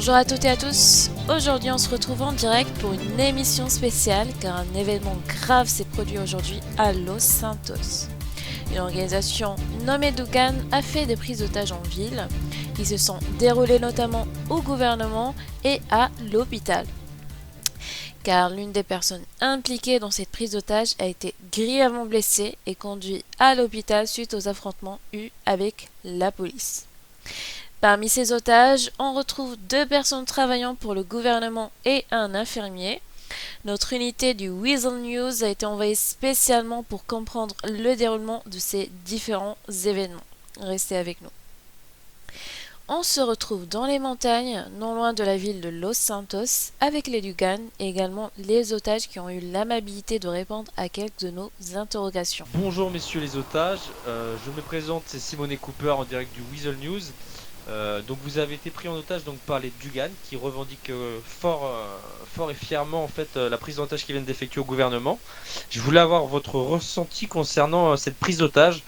Bonjour à toutes et à tous, aujourd'hui on se retrouve en direct pour une émission spéciale car un événement grave s'est produit aujourd'hui à Los Santos. Une organisation nommée Dugan a fait des prises d'otages en ville qui se sont déroulées notamment au gouvernement et à l'hôpital. Car l'une des personnes impliquées dans cette prise d'otage a été grièvement blessée et conduite à l'hôpital suite aux affrontements eus avec la police. Parmi ces otages, on retrouve 2 personnes travaillant pour le gouvernement et un infirmier. Notre unité du Weasel News a été envoyée spécialement pour comprendre le déroulement de ces différents événements. Restez avec nous. On se retrouve dans les montagnes, non loin de la ville de Los Santos, avec les Dugan et également les otages qui ont eu l'amabilité de répondre à quelques de nos interrogations. Bonjour messieurs les otages, je me présente, c'est Simone Cooper en direct du Weasel News. Donc vous avez été pris en otage donc par les Dugan qui revendiquent fort et fièrement en fait la prise d'otage qu'ils viennent d'effectuer au gouvernement. Je voulais avoir votre ressenti concernant cette prise d'otage.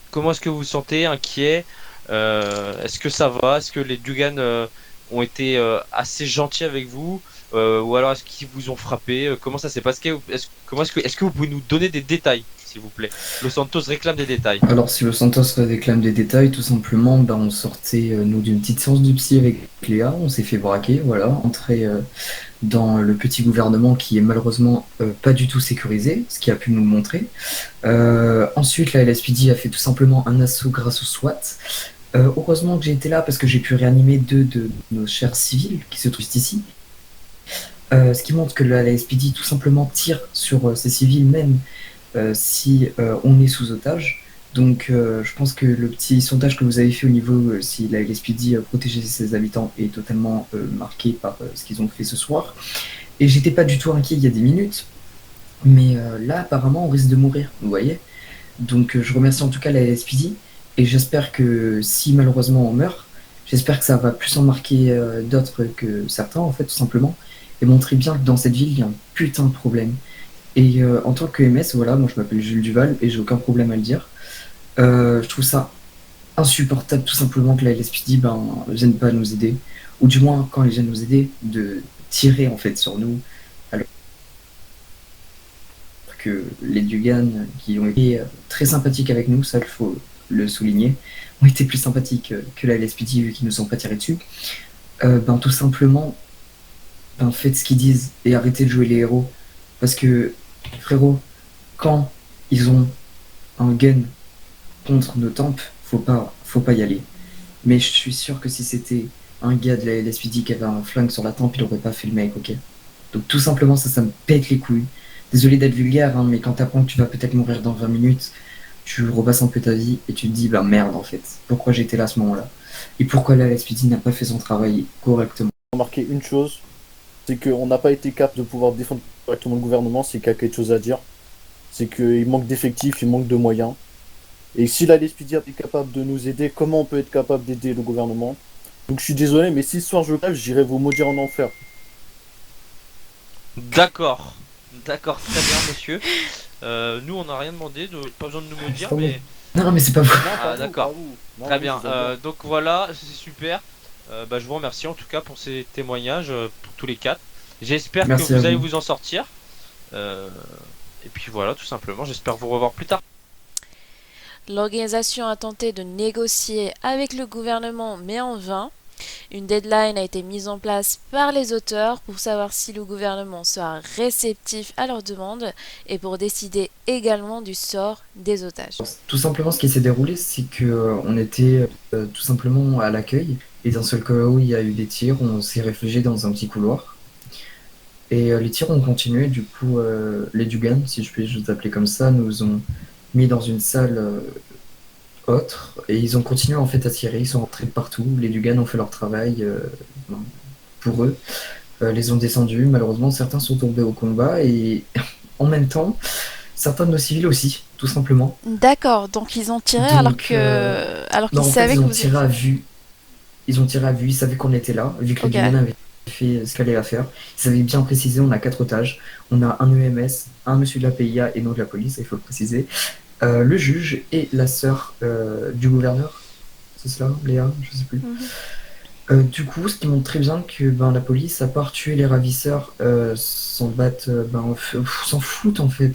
Comment est-ce que vous vous sentez? Inquiet? Est-ce que ça va? Est-ce que les Dugan ont été assez gentils avec vous? Ou alors est-ce qu'ils vous ont frappé? Comment ça s'est passé? Est-ce que vous pouvez nous donner des détails, s'il vous plaît? Los Santos réclame des détails. Alors, si Los Santos réclame des détails, tout simplement, on sortait, nous, d'une petite séance de psy avec Léa, on s'est fait braquer, voilà, entrer dans le petit gouvernement qui est malheureusement pas du tout sécurisé, ce qui a pu nous le montrer. Ensuite, la LSPD a fait tout simplement un assaut grâce au SWAT. Heureusement que j'ai été là parce que j'ai pu réanimer 2 de nos chers civils qui se trouvent ici. Ce qui montre que la LSPD tout simplement tire sur ces civils même si on est sous otage. Donc je pense que le petit sondage que vous avez fait au niveau si la LSPD protégeait ses habitants est totalement marqué par ce qu'ils ont fait ce soir. Et j'étais pas du tout inquiet il y a des minutes, mais là apparemment on risque de mourir, vous voyez. Donc je remercie en tout cas la LSPD et j'espère que si malheureusement on meurt, j'espère que ça va plus en marquer d'autres que certains en fait tout simplement et montrer bien que dans cette ville il y a un putain de problème. Et en tant que MS, voilà, moi je m'appelle Jules Duval et j'ai aucun problème à le dire. Je trouve ça insupportable tout simplement que la LSPD vienne pas nous aider, ou du moins quand ils viennent nous aider, de tirer en fait sur nous, alors que les Dugan qui ont été très sympathiques avec nous, ça il faut le souligner, ont été plus sympathiques que la LSPD vu qu'ils nous ont pas tiré dessus. Tout simplement, faites ce qu'ils disent et arrêtez de jouer les héros, parce que frérot, quand ils ont un gun contre nos tempes, faut pas y aller. Mais je suis sûr que si c'était un gars de la LSPD qui avait un flingue sur la tempe, il aurait pas fait le mec, ok? Donc tout simplement, ça me pète les couilles. Désolé d'être vulgaire, mais quand t'apprends que tu vas peut-être mourir dans 20 minutes, tu repasses un peu ta vie et tu te dis, merde en fait, pourquoi j'étais là à ce moment-là? Et pourquoi la LSPD n'a pas fait son travail correctement? Remarquer une chose, c'est qu'on n'a pas été capable de pouvoir défendre correctement le gouvernement, c'est qu'il y a quelque chose à dire. C'est qu'il manque d'effectifs, il manque de moyens. Et si la LSPD est capable de nous aider, comment on peut être capable d'aider le gouvernement? Donc je suis désolé, mais si ce soir je crève, j'irai vous maudire en enfer. D'accord, très bien monsieur. Nous on n'a rien demandé, pas besoin de nous maudire, mais... Non, mais c'est pas vrai. Ah d'accord, très bien. Donc voilà, c'est super. Je vous remercie en tout cas pour ces témoignages, pour tous les 4. J'espère que Merci vous à allez vous. vous en sortir. Et puis voilà, tout simplement, j'espère vous revoir plus tard. L'organisation a tenté de négocier avec le gouvernement mais en vain. Une deadline a été mise en place par les auteurs pour savoir si le gouvernement sera réceptif à leurs demandes et pour décider également du sort des otages. Tout simplement, ce qui s'est déroulé, c'est que on était tout simplement à l'accueil et d'un seul coup, il y a eu des tirs, on s'est réfugié dans un petit couloir. Et les tirs ont continué, du coup, les Dugan, si je puis vous appeler comme ça, nous ont mis dans une salle autre et ils ont continué en fait à tirer, ils sont rentrés de partout, les Dugan ont fait leur travail pour eux, les ont descendus, malheureusement certains sont tombés au combat et en même temps, certains de nos civils aussi, tout simplement. D'accord, donc ils ont tiré alors qu'ils En fait, savaient ils que ont vous tiré à vue. Ils ont tiré à vue, ils savaient qu'on était là, vu que les Ok. Dugan avaient fait ce qu'il allait à faire. Ils avaient bien précisé, on a 4 otages. On a un EMS, un monsieur de la PIA et non de la police, il faut le préciser. Le juge et la sœur du gouverneur. C'est cela, Léa? Je sais plus. Du coup, ce qui montre très bien que la police, à part tuer les ravisseurs, s'en battent, s'en foutent en fait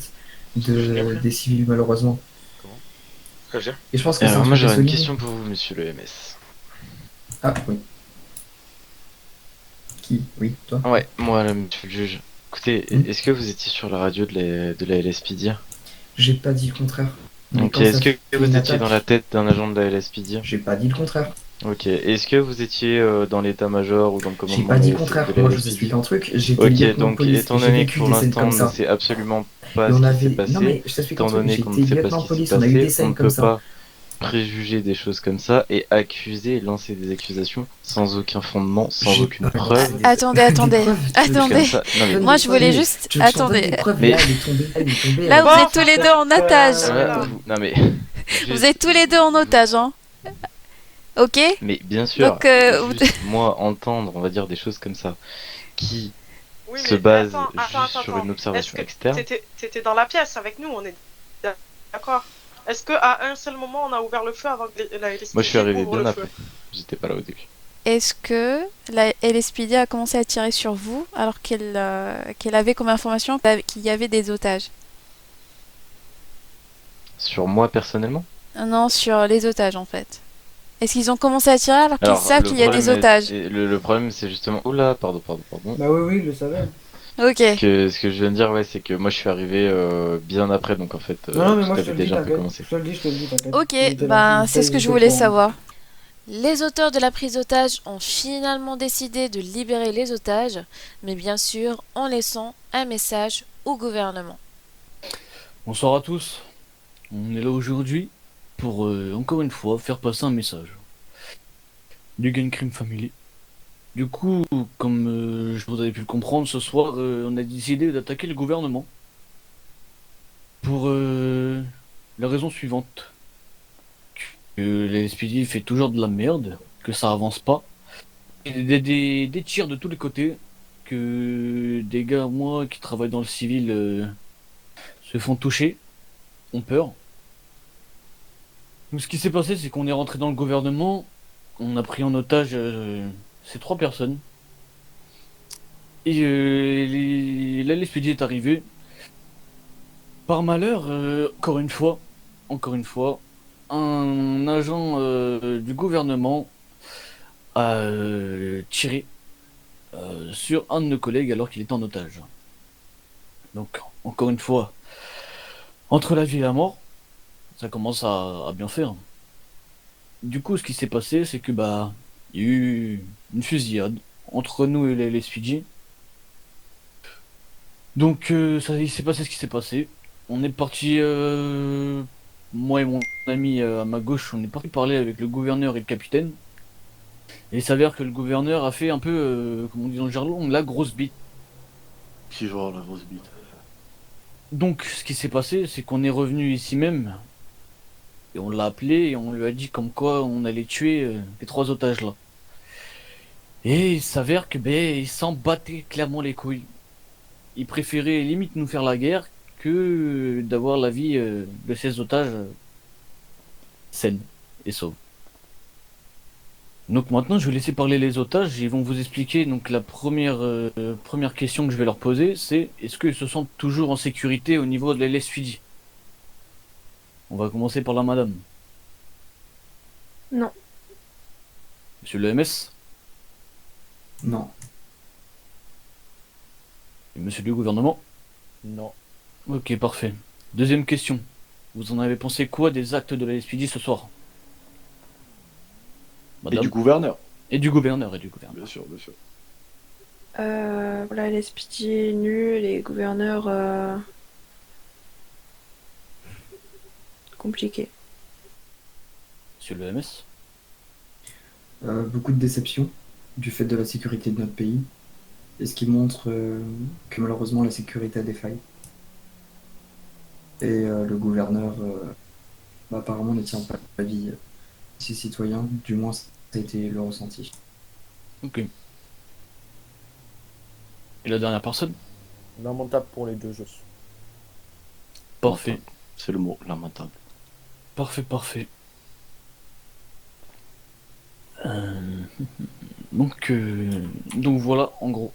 des civils malheureusement. Comment? Et je pense que c'est un Alors moi truc à j'aurais une souligner. question pour vous, monsieur le MS. Ah oui. Qui? Oui, toi? Ouais, moi là, monsieur le juge. Écoutez, Hmm. est-ce que vous étiez sur la radio de la LSPD? J'ai pas dit le contraire. Mais Ok, quand ça est-ce que fait vous une étiez dans la attaque, tête d'un agent de la LSPD? j'ai pas dit le contraire. Ok, est-ce que vous étiez dans l'état-major ou dans le J'ai commandement pas de dit la, le contraire. de la Moi, je vous LSPD? explique un truc. J'étais Ok, lieutenant de donc police et étant j'ai donné que vécu pour des scènes l'instant comme on ne ça. sait absolument pas Et ce on qui s'est avait. Non, passé, mais je t'explique un étant truc. donné qu'on ne J'étais sait pas ce lieutenant de qui s'est police. On a eu des passé, on ne scènes comme peut ça. pas préjuger des choses comme ça et accuser et lancer des accusations sans aucun fondement, sans J'ai aucune pas preuve. lancé Attendez, des attendez, preuves. attendez. Comme ça. Non mais, Donne Moi, des je voulais preuves. juste... Tu veux que je t'en donne Attendez. des preuves? Mais- Là, elle est tombée. Là, elle vous est- êtes tous les deux en otage. là, non mais, Vous êtes tous les deux en otage, hein. Ok? mais bien sûr, Donc, juste moi entendre, on va dire des choses comme ça, qui Oui, se mais base attends, juste sur une Est-ce observation que externe. t'étais dans la pièce avec nous? On est d'accord. Est-ce que à un seul moment on a ouvert le feu avant que la LSPD Moi je suis arrivé ouvre bien le après, feu? j'étais pas là au début. est-ce que la LSPD a commencé à tirer sur vous alors qu'elle avait comme information qu'il y avait des otages? Sur moi personnellement? Non, sur les otages en fait. Est-ce qu'ils ont commencé à tirer alors qu'ils Alors, savent le qu'il y a des problème otages? le problème c'est justement... Oula, pardon. Bah oui, il le savait. Ok. Ce que je viens de dire, ouais, c'est que moi je suis arrivé bien après, donc en fait, Non, mais tout moi je te avait le dis, déjà un peu t'inquiète. commencé. Je te le dis, t'inquiète. Ok, Il était là, ben il c'est ce que était je au voulais courant. savoir. Les auteurs de la prise d'otages ont finalement décidé de libérer les otages, mais bien sûr en laissant un message au gouvernement. Bonsoir à tous. On est là aujourd'hui pour encore une fois faire passer un message du Gun Crime Family. Du coup, comme vous avez pu le comprendre, ce soir, on a décidé d'attaquer le gouvernement pour la raison suivante. Que la SPD fait toujours de la merde, que ça avance pas, et des tirs de tous les côtés, que des gars, moi, qui travaillent dans le civil, se font toucher, ont peur. Donc ce qui s'est passé, c'est qu'on est rentré dans le gouvernement, on a pris en otage ces 3 personnes. Et la LSPD est arrivée. Par malheur, encore une fois, un agent du gouvernement a tiré sur un de nos collègues alors qu'il était en otage. Donc, encore une fois, entre la vie et la mort, ça commence à bien faire. Du coup, ce qui s'est passé, c'est que il y a eu une fusillade entre nous et les LSPD. Donc, il s'est passé ce qui s'est passé. On est parti, moi et mon ami à ma gauche, on est parti parler avec le gouverneur et le capitaine. Et il s'avère que le gouverneur a fait un peu, comme on dit dans le jargon, la grosse bite. Qui genre la grosse bite? Donc, ce qui s'est passé, c'est qu'on est revenu ici même. Et on l'a appelé et on lui a dit comme quoi on allait tuer les 3 otages là. Et il s'avère que il s'en battait clairement les couilles. Il préférait limite nous faire la guerre que d'avoir la vie de ces otages saine et sauve. Donc maintenant je vais laisser parler les otages et ils vont vous expliquer. Donc la première question que je vais leur poser, c'est est-ce qu'ils se sentent toujours en sécurité au niveau de la LSPD? On va commencer par la madame. Non. Monsieur le MS Non. et monsieur le gouvernement? Non. Ok, parfait. Deuxième question. Vous en avez pensé quoi des actes de la LSPD ce soir? Et Madame? du gouverneur, Et du gouverneur. bien sûr, bien sûr. Voilà, les SPD nuls, les gouverneurs compliqués. Monsieur le MS? Beaucoup de déception du fait de la sécurité de notre pays. Et ce qui montre que malheureusement la sécurité a des failles. Et le gouverneur apparemment ne tient pas la vie de ses citoyens, du moins ça a été le ressenti. Ok. Et la dernière personne? Lamentable pour les deux, Parfait. C'est le mot, lamentable. Parfait. Donc voilà, en gros.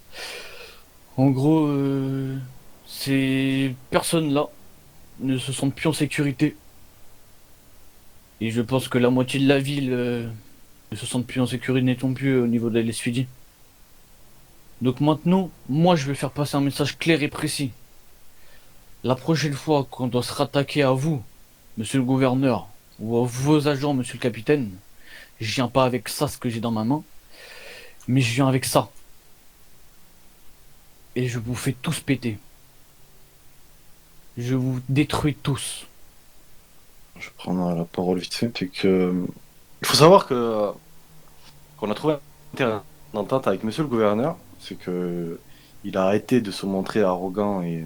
En gros, ces personnes-là ne se sentent plus en sécurité. Et je pense que la moitié de la ville ne se sentent plus en sécurité non plus au niveau de la LSPD. Donc maintenant, moi je vais faire passer un message clair et précis. La prochaine fois qu'on doit se rattaquer à vous, monsieur le gouverneur, ou à vos agents, monsieur le capitaine, je viens pas avec ça, ce que j'ai dans ma main, mais je viens avec ça. Et je vous fais tous péter. Je vous détruis tous. Je prends la parole vite fait, c'est que... Il faut savoir que qu'on a trouvé un terrain d'entente avec monsieur le gouverneur, c'est que il a arrêté de se montrer arrogant et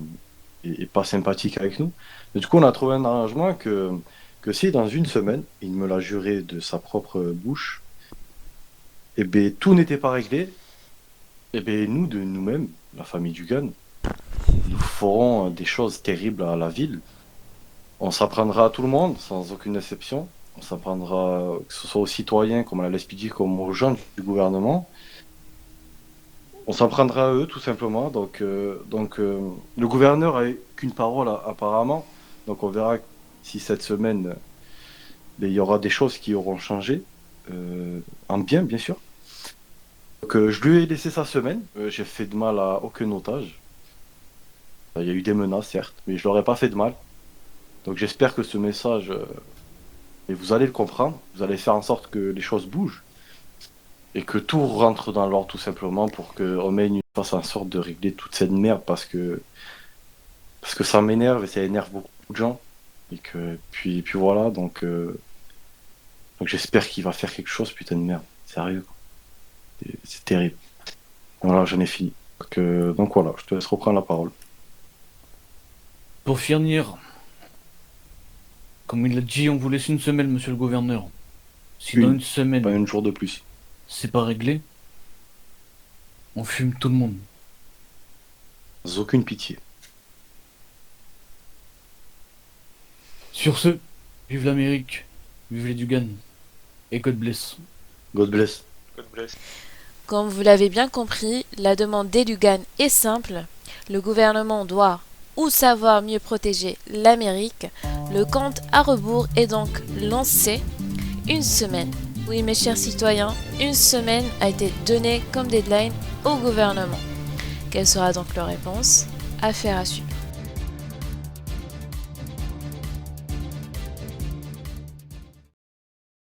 pas sympathique avec nous. Mais du coup, on a trouvé un arrangement que si dans une semaine, il me l'a juré de sa propre bouche, et ben tout n'était pas réglé, et ben nous, de nous-mêmes, la famille Dugan, nous ferons des choses terribles à la ville. On s'apprendra à tout le monde, sans aucune exception. On s'apprendra, que ce soit aux citoyens, comme à la LSPD, comme aux gens du gouvernement. On s'apprendra à eux, tout simplement. Donc, le gouverneur a qu'une parole, apparemment. Donc, on verra si cette semaine, il y aura des choses qui auront changé. En bien sûr. Donc, je lui ai laissé sa semaine. J'ai fait de mal à aucun otage. Il y a eu des menaces, certes, mais je leur ai pas fait de mal. Donc j'espère que ce message, et vous allez le comprendre, vous allez faire en sorte que les choses bougent et que tout rentre dans l'ordre tout simplement pour qu'on fasse en sorte de régler toute cette merde parce que ça m'énerve et ça énerve beaucoup de gens et que puis voilà donc j'espère qu'il va faire quelque chose, putain de merde, sérieux quoi. C'est terrible. Voilà, j'en ai fini. Donc voilà, je te laisse reprendre la parole. Pour finir, comme il l'a dit, on vous laisse une semaine, monsieur le gouverneur. Si dans une semaine, pas un jour de plus, c'est pas réglé, on fume tout le monde. Sans aucune pitié. Sur ce, vive l'Amérique, vive les Dugan, et God bless. God bless. God bless. Comme vous l'avez bien compris, la demande des Dugan est simple. Le gouvernement doit ou savoir mieux protéger l'Amérique. Le compte à rebours est donc lancé. Une semaine. Oui, mes chers citoyens, une semaine a été donnée comme deadline au gouvernement. Quelle sera donc leur réponse? Affaire à suivre.